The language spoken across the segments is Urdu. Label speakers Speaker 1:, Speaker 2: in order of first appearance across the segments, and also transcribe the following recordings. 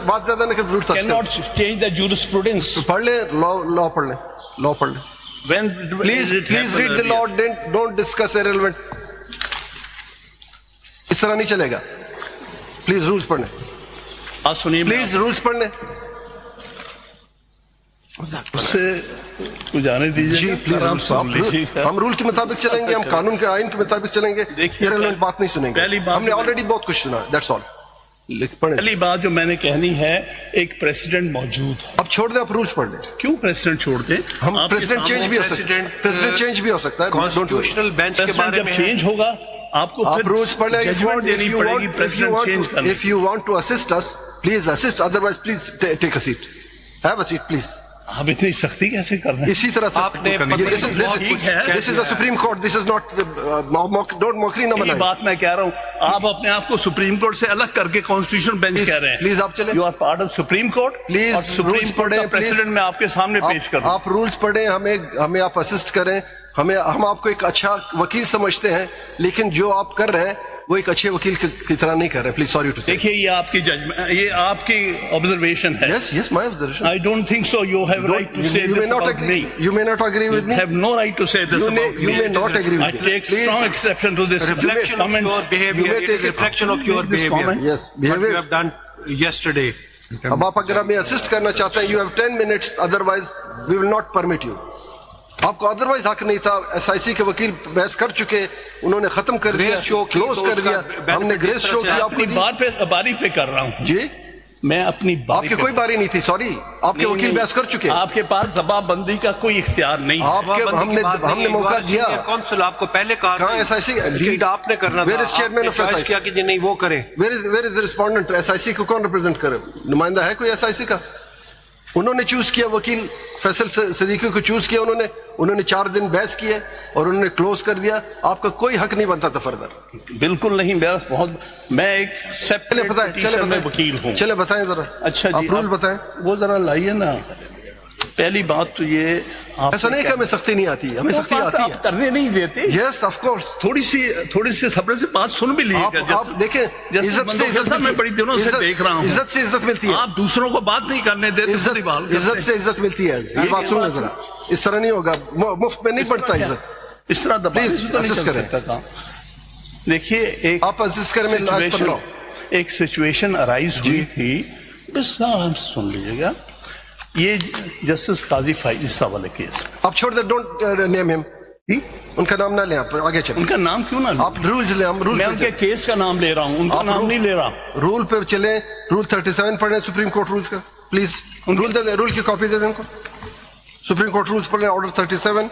Speaker 1: بات زیادہ نہ کریں.
Speaker 2: cannot change the jurisprudence.
Speaker 1: پڑھ لیں لا پڑھ لیں.
Speaker 2: When
Speaker 1: Please read the law. Don't discuss irrelevant. اس طرح نہیں چلے گا. پلیز رولز پڑھ لیں.
Speaker 2: آپ سنیے,
Speaker 1: پلیز رولز پڑھ لیں.
Speaker 2: اس سے جانے دیجیے.
Speaker 1: جی پلیز ہم رول کے مطابق چلیں گے, ہم قانون کے آئین کے مطابق چلیں گے. irrelevant بات نہیں سنیں گے. ہم نے آلریڈی بہت کچھ سنا. That's all.
Speaker 2: پہلی بات جو میں نے کہنی ہے, ایک پریسیڈنٹ موجود ہے.
Speaker 1: اب چھوڑ دیں, آپ رولز پڑھ لیں.
Speaker 2: کیوں پریسیڈنٹ چھوڑ دیں؟
Speaker 1: ہم پریسیڈنٹ چینج بھی ہو سکتا ہے. پریسیڈنٹ چینج بھی ہو سکتا ہے.
Speaker 3: کانسٹیٹیوشنل بینچ کے بارے میں
Speaker 2: جب چینج ہوگا آپ کو
Speaker 1: آپ رولز پڑھ لیں.
Speaker 2: ججمنٹ دینی پڑے گی پریسیڈنٹ چینج کرنے.
Speaker 1: If you want to assist us, please assist. Otherwise, please take a seat. Have a seat, please.
Speaker 2: آپ اتنی سختی کیسے کر رہے ہیں؟
Speaker 1: اسی طرح سے
Speaker 3: آپ نے
Speaker 1: this is a Supreme Court. This is not don't mockery نہ
Speaker 2: یہ
Speaker 1: بنائیں.
Speaker 2: بات میں کہہ رہا ہوں, آپ اپنے آپ کو سپریم کورٹ سے الگ کر کے کانسٹیٹیوشن بینچ کہہ رہے ہیں.
Speaker 1: پلیز آپ چلیں.
Speaker 2: You are part of Supreme Court.
Speaker 1: Please,
Speaker 2: اور سپریم
Speaker 1: rules
Speaker 2: کورٹ کا
Speaker 1: پڑھیں,
Speaker 2: پریسیڈنٹ میں آپ کے سامنے پیش کر رہا ہوں.
Speaker 1: آپ رولز پڑھیں, ہمیں آپ اسسٹ کریں. ہم آپ کو ایک اچھا وکیل سمجھتے ہیں, لیکن جو آپ کر رہے ہیں وہ ایک اچھے وکیل کی طرح نہیں کر رہے. پلیز سوری ٹو سے.
Speaker 2: دیکھیے یہ آپ کی ججمنٹ, یہ آپ کی آبزرویشن ہے.
Speaker 1: Yes, my observation.
Speaker 2: I don't think so. You have right to say this about me.
Speaker 1: You may not agree with
Speaker 2: You
Speaker 1: me.
Speaker 2: have no right to say this about me.
Speaker 1: You may not agree
Speaker 2: I
Speaker 1: with me.
Speaker 2: take strong exception to this.
Speaker 3: reflection of your behavior.
Speaker 1: You may
Speaker 3: It is
Speaker 1: take
Speaker 3: a reflection of your
Speaker 2: this
Speaker 3: behavior.
Speaker 2: comment.
Speaker 1: Yes,
Speaker 3: What you
Speaker 1: behavior.
Speaker 3: have done yesterday.
Speaker 1: اب آپ اگر ہمیں اسسٹ کرنا چاہتے ہیں, you have 10 minutes. Otherwise, we will not permit you. آپ کو ادروائز حق نہیں تھا. ایس آئی سی کے وکیل بحث کر چکے, انہوں نے ختم کر دیا, کلوز کر دیا. ہم نے گریس شو کیا. آپ
Speaker 2: اپنی بات پہ باری پہ کر رہا ہوں.
Speaker 1: جی
Speaker 2: میں اپنی
Speaker 1: آپ
Speaker 2: باری
Speaker 1: کی کوئی باری نہیں تھی. سوری, آپ کے وکیل بحث کر چکے.
Speaker 2: آپ کے پاس زبان بندی کا کوئی اختیار نہیں.
Speaker 1: ہم نے موقع دیا.
Speaker 3: کونسل آپ کو پہلے کہا
Speaker 1: کہاں ایس آئی سی
Speaker 3: لیڈ آپ نے کرنا تھا.
Speaker 1: Where is chairman of SIC?
Speaker 3: کیا کہ نہیں وہ کریں.
Speaker 1: Where is the respondent? S I C کو کون ریپرزینٹ کرے؟ نمائندہ ہے کوئی ایس آئی سی کا؟ انہوں نے چوز کیا, وکیل فیصل صدیقی کو چوز کیا. انہوں نے 4 دن بحث کیے اور انہوں نے کلوز کر دیا. آپ کا کوئی حق نہیں بنتا تھا فردر.
Speaker 2: بالکل نہیں. میں ایک سیپریٹ پٹیشن میں وکیل ہوں.
Speaker 1: چلے بتائیں ذرا.
Speaker 2: اچھا
Speaker 1: آپ
Speaker 2: جی,
Speaker 1: رول بتائیں.
Speaker 2: وہ ذرا لائیے نا. پہلی بات تو یہ,
Speaker 1: ایسا نہیں کہ ہمیں سختی نہیں آتی, ہمیں سختی آتی ہے.
Speaker 2: آپ کرنے نہیں دیتے.
Speaker 1: Yes of course.
Speaker 2: تھوڑی سی صبر سے بات سن بھی لیجیے گا.
Speaker 1: آپ دیکھیں,
Speaker 2: میں بڑی دنوں سے دیکھ رہا ہوں,
Speaker 1: عزت سے عزت ملتی ہے.
Speaker 2: آپ دوسروں کو بات نہیں کرنے دیتے.
Speaker 1: عزت سے عزت ملتی ہے. یہ بات سن لیں ذرا. اس طرح نہیں ہوگا, مفت میں نہیں پڑتا عزت.
Speaker 2: اس طرح دبانے سے تو نہیں چل سکتا کام. دیکھیے
Speaker 1: آپ اسسٹ کریں.
Speaker 2: ایک سچویشن ارائز ہوئی تھی, بس سن لیجیے گا. یہ جسٹس قاضی فائز صاحب والے کیس.
Speaker 1: آپ چھوڑ دیں, ڈونٹ نیم ہم. ان کا نام نہ لیں, آپ آگے چلیں.
Speaker 2: ان کا نام کیوں نہ لیں؟
Speaker 1: آپ رولز لیں. ہم رول,
Speaker 2: میں ان کے کیس کا نام لے رہا ہوں, ان کا نام نہیں لے رہا.
Speaker 1: رول پہ چلیں. رول 37 پڑھیں سپریم کورٹ رولز کا. پلیز رول دے دیں, رول کی کاپی دے دیں ان کو. سپریم کورٹ رولز پڑھ لیں, آرڈر 37.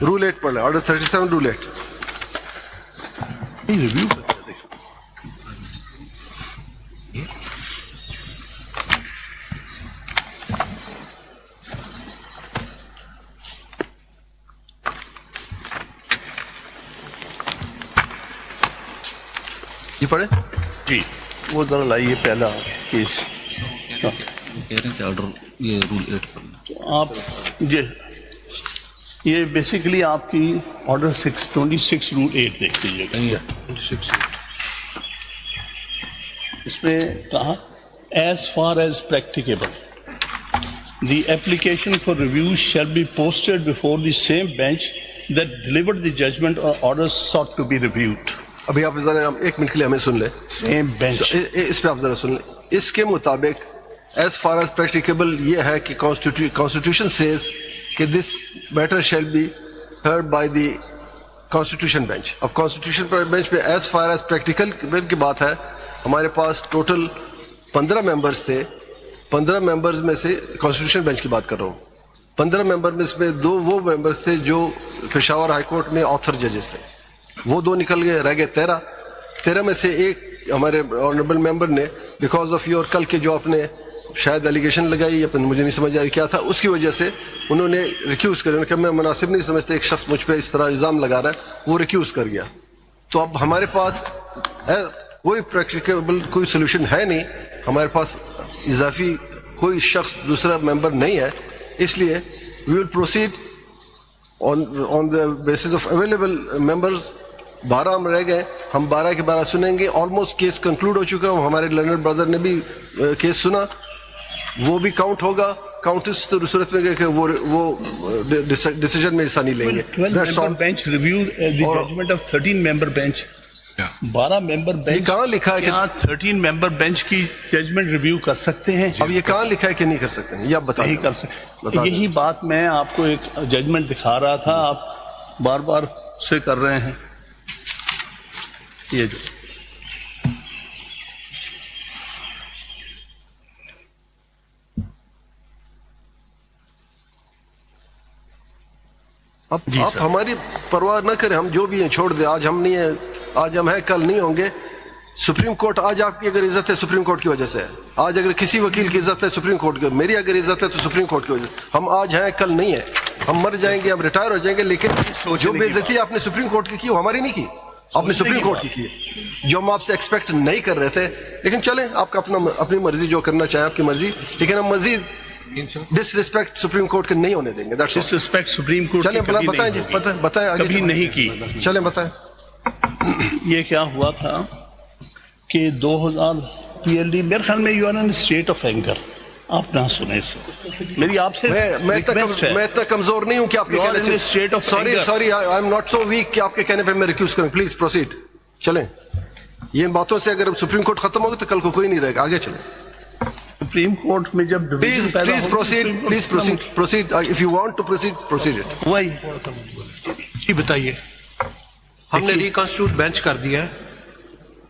Speaker 1: رول 8 پڑھ لیں, آرڈر 37 رول 8.
Speaker 2: ریویو
Speaker 1: یہ پڑھیں
Speaker 2: جی, وہ ذرا لائیے پہلا کیس.
Speaker 4: کہہ رہے ہیں کہ آرڈر یہ رول 8 پر
Speaker 2: آپ یہ بیسیکلی آپ کی آرڈر 26 رول 8 دیکھ لیجیے گا. اس میں کہا, as far as practicable the application for review shall be posted before the same bench that delivered the judgment اور order sought to be reviewed.
Speaker 1: ابھی آپ ذرا 1 منٹ کے لیے ہمیں سن لیں.
Speaker 2: سیم بینچ
Speaker 1: اس پہ آپ ذرا سن لیں. اس کے مطابق ایز فار ایز پریکٹیکیبل یہ ہے کہ کانسٹیٹیوشن سیز کہ this matter shall be heard by the constitution bench. اب کانسٹیٹیوشن بینچ پہ ایز فار ایز پریکٹیکل کی بات ہے. ہمارے پاس ٹوٹل 15 ممبرز تھے. 15 ممبرز میں سے کانسٹیٹیوشن بینچ کی بات کر رہا ہوں. 15 ممبر میں سے 2 وہ ممبرز تھے جو پشاور ہائی کورٹ میں آتھر ججز تھے. وہ 2 نکل گئے, رہ گئے 13 میں سے ایک ہمارے آنریبل ممبر نے بیکاز آف یور کل کے جو آپ نے شاید ایلیگیشن لگائی یا مجھے نہیں سمجھ آ رہی کیا تھا, اس کی وجہ سے انہوں نے ریکیوز کر کہ میں مناسب نہیں سمجھتا ایک شخص مجھ پہ اس طرح الزام لگا رہا ہے, وہ ریکیوز کر گیا. تو اب ہمارے پاس کوئی پریکٹیکیبل کوئی سولوشن ہے نہیں. ہمارے پاس اضافی کوئی شخص دوسرا ممبر نہیں ہے, اس لیے we will proceed on the basis of available members 12 ہم رہ گئے, ہم 12 کے 12 سنیں گے. آلموسٹ کیس کنکلوڈ ہو چکا, ہمارے لرنر بردر نے بھی کیس سنا, وہ بھی کاؤنٹ ہوگا. کاؤنٹ اس صورت میں کہ وہ ڈیسیجن میں حصہ نہیں لیں گے.
Speaker 2: 12 member bench review the judgment of 13 member bench. 12 member bench.
Speaker 1: یہ کہاں لکھا ہے کہ
Speaker 2: 13 member bench کی ججمنٹ ریویو کر سکتے ہیں؟
Speaker 1: اب یہ کہاں لکھا ہے کہ نہیں کر سکتے ہیں, یہ آپ بتائیں.
Speaker 2: نہیں کر سکتے. یہی بات میں آپ کو ایک ججمنٹ دکھا رہا تھا, آپ بار بار سے کر رہے ہیں. یہ جو
Speaker 1: اب آپ ہماری پرواہ نہ کریں, ہم جو بھی ہیں چھوڑ دیں. آج ہم نہیں ہیں, آج ہم ہیں, کل نہیں ہوں گے. سپریم کورٹ آج آپ کی اگر عزت ہے سپریم کورٹ کی وجہ سے ہے. آج اگر کسی وکیل کی عزت ہے سپریم کورٹ کی, میری اگر عزت ہے تو سپریم کورٹ کی وجہ سے. ہم آج ہیں, کل نہیں ہیں. ہم مر جائیں گے, ہم ریٹائر ہو جائیں گے, لیکن جو بے عزتی آپ نے سپریم کورٹ کی وہ ہماری نہیں کی, آپ نے سپریم کورٹ کی کی, جو ہم آپ سے ایکسپیکٹ نہیں کر رہے تھے. لیکن چلیں, آپ کا اپنی مرضی, جو کرنا چاہیں آپ کی مرضی, لیکن ہم مزید ڈس ریسپیکٹ سپریم کورٹ کے نہیں ہونے دیں گے.
Speaker 2: ڈس ریسپیکٹ سپریم کورٹ
Speaker 1: چلیں بتائیں جی, بتائیں آگے.
Speaker 2: کبھی نہیں کی.
Speaker 1: چلیں بتائیں.
Speaker 2: یہ کیا ہوا تھا کہ 2000 پی ایل ڈی, میرے خیال میں you are in state of anger. آپ نہ سنیں اس وقت, میری آپ سے
Speaker 1: میں اتنا کمزور نہیں ہوں کہ آپ کے کہنے سے, sorry I am not so week کہ آپ کے کہنے پہ میں ریکیوز کروں. Please proceed. چلیں, یہ باتوں سے اگر سپریم کورٹ ختم ہوگا تو کل کو کوئی نہیں رہے گا. آگے چلیں.
Speaker 2: سپریم کورٹ میں جب
Speaker 1: please proceed if you want to proceed it.
Speaker 2: وہی
Speaker 3: جی بتائیے. ہم نے ریکنسٹیٹیوٹ بینچ کر دیا ہے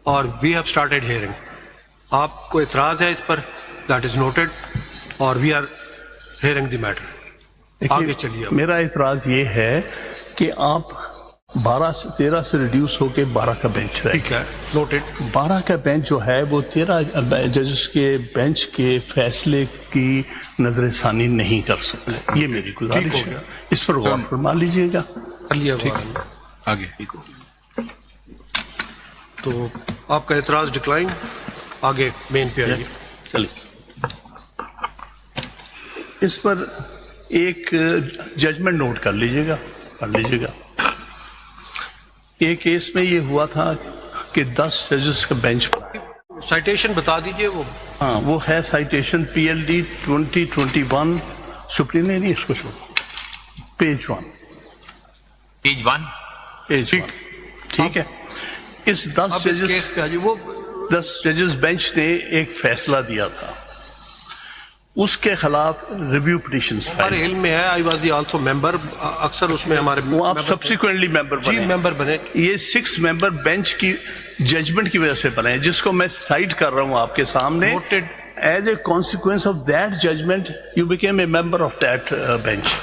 Speaker 3: اور وی ہیو اسٹارٹیڈ ہیئرنگ. آپ کو اعتراض ہے اس پر؟ دیٹ از نوٹڈ, اور we are hearing the matter. آگے چلیے.
Speaker 2: میرا اعتراض یہ ہے کہ آپ 12 سے 13 سے ریڈیوس ہو کے 12 کا بینچ رہے.
Speaker 3: ٹھیک ہے, نوٹڈ. 12
Speaker 2: کا بینچ جو ہے وہ 13 ججز کے بینچ کے فیصلے کی نظر ثانی نہیں کر سکتے. یہ میری گزارش ہے, اس پر غور فرما لیجیے گا.
Speaker 3: آگے تو آپ کا اعتراض ڈکلائن. آگے مین پہ آئیے.
Speaker 2: چلیے, اس پر ایک ججمنٹ نوٹ کر لیجیے گا, پڑھ لیجیے گا. ایک کیس میں یہ ہوا تھا کہ 10 ججز کا بینچ.
Speaker 3: سائٹیشن بتا دیجئے.
Speaker 2: ہاں, وہ ہے citation P L D 2021 supreme. نہیں اس کو پیج 1. ٹھیک ہے. اس 10 ججز بینچ نے ایک فیصلہ دیا تھا, اس کے خلاف ریویو پٹیشنز
Speaker 3: ہمارے علم میں ہے. آئی واز دی آلسو ممبر. اکثر اس میں ہمارے
Speaker 2: وہ آپ سبسیکوینٹلی ممبر بنے.
Speaker 3: جی ممبر بنے.
Speaker 2: یہ 6 ممبر بینچ کی ججمنٹ کی وجہ سے بنے, جس کو میں سائٹ کر رہا ہوں آپ کے سامنے. As a consequence of that judgment you became a member of that bench.